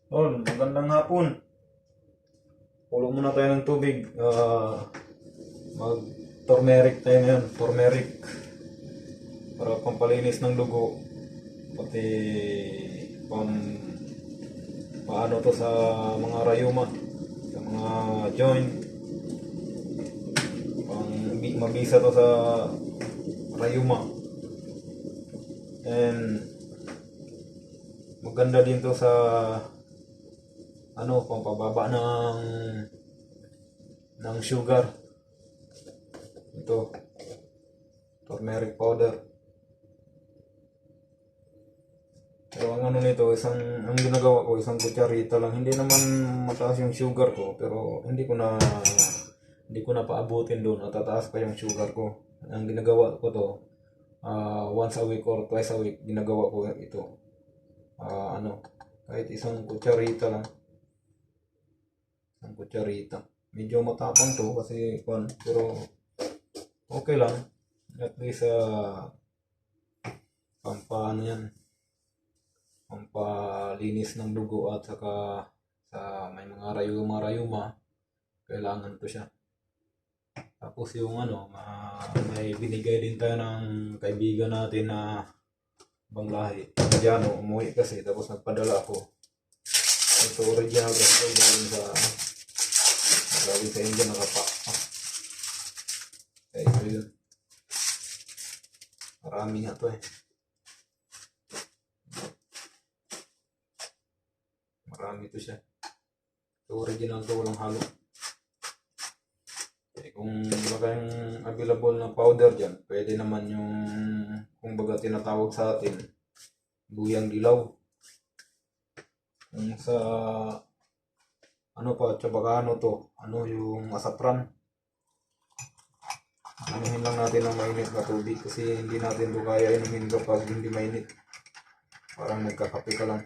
Magandang hapon. Pulo muna tayo ng tubig. Mag turmeric tayo ngayon. Turmeric. Para pampalinis ng dugo. Pati pam paano to sa mga rayuma. Sa mga joint. Mabisa to sa rayuma. And maganda din to sa pampababa ng sugar. Ito, turmeric powder. Pero ang nito, ang ginagawa ko, isang kutsarita lang. Hindi naman mataas yung sugar ko, pero hindi ko na paabutin doon at tataas pa yung sugar ko. Ang ginagawa ko to, once a week or twice a week, ginagawa ko ito. Kahit isang kutsarita lang. Isang kutsarita. Medyo matapang to kasi pero okay lang. At least pampalinis ng dugo at saka sa may mga rayuma kailangan to siya. Tapos yung may binigay din tayo ng kaibigan natin na ibang lahi. Diyan umuwi kasi tapos nagpadala ako. Ito original kasi galing sa India nakapa. Ito yun. Marami nga to eh. Marami to siya. Ito original to, walang halo. Kung wala kayong available na powder dyan, pwede naman yung kung baga tinatawag sa atin buyang dilaw. Kung sa tsaka yung asapran. Inumin lang natin ng mainit na tubig kasi hindi natin to kaya inumin kapag hindi mainit. Parang nagkakape ka lang.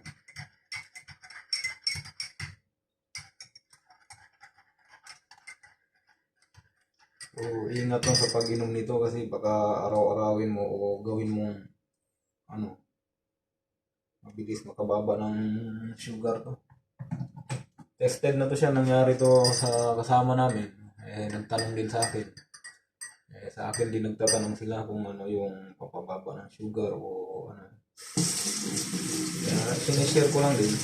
So, ingat lang sa pag-inom nito kasi baka araw-arawin mo o gawin mong mabilis makababa ng sugar to. Tested na to siya, nangyari to sa kasama namin. Nagtanong din sa akin. Sa akin din nagtatanong sila kung yung papababa ng sugar o ano. Sinishare ko lang din.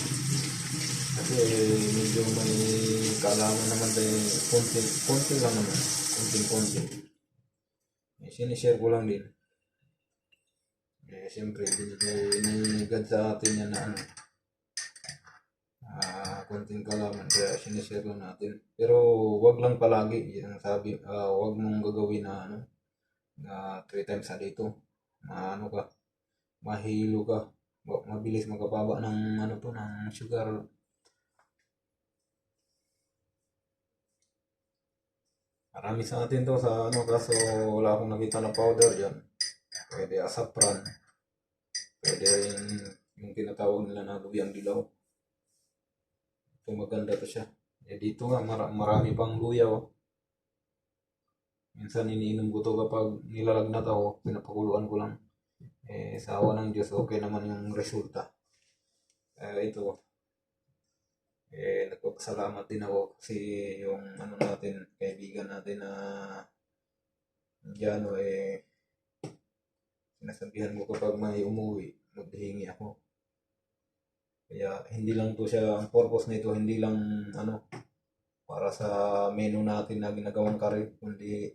Kasi medyo may kalaman naman tayo, konti lang naman. Konting-konti. Sinishare ko lang din. Siyempre, binigad sa atin yan na konting kalaman kaya sinishare lang natin. Pero wag lang palagi, yan sabi, wag mong gagawin na 3 times a day to. Mahilo ka, mabilis magkababa ng ng sugar. Marami sa atin to sa kaso wala akong nakita na powder yan. Pwede asapran, pwede yung tinatawag nila na luyang dilaw. Ito maganda to siya. Dito nga marami pang luya oh. Minsan iniinom ko to kapag nilalagnat ako, pinapakuluan ko lang. Sa awa ng Diyos, okay naman yung resulta. Ito, nagpapasalamat din ako kasi yung kaibigan natin na Indiano, sinasabihan ko kapag may umuwi, maghihingi ako. Kaya hindi lang to siya, ang purpose nito, hindi lang para sa menu natin na ginagawang curry, kundi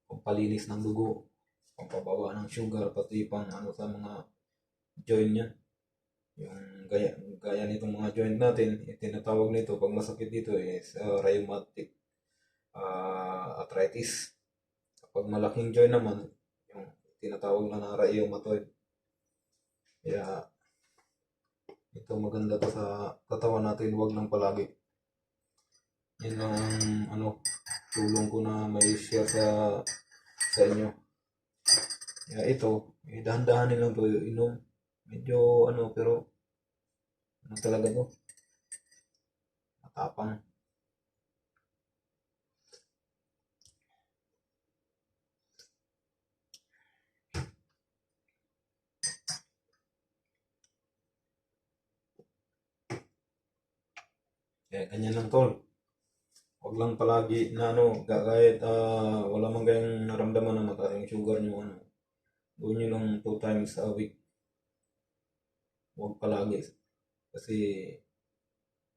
pampalinis ng dugo, pampababa ng sugar, pati pang sa mga joint niya. Yung gaya nitong mga joint natin, tinatawag nito pag masakit dito is rheumatic arthritis. Kapag malaking joint naman, yung tinatawag na rheumatoid. Kaya ito maganda to sa katawan natin, wag lang palagi. Yan lang tulong ko na may share sa inyo. Kaya ito, dahan-dahanin lang to inom. Medyo pero talaga to. Matapang. Kaya ganyan lang tol. Huwag lang palagi na ano, kahit wala man kayong naramdaman na mataas yung sugar nyo, ano, gawin nyo lang 2 times a week. Huwag palagi. Kasi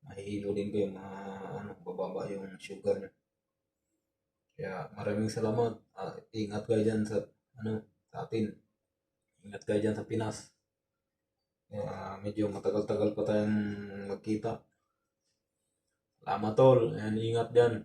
mahihilo din kayo, ano, bababa yung sugar nyo. Kaya maraming salamat. Ingat kayo dyan sa, ano, sa atin. Ingat kayo dyan sa Pinas. Kaya medyo matagal-tagal pa tayong magkita. Salamat tol. Ayan, ingat dyan.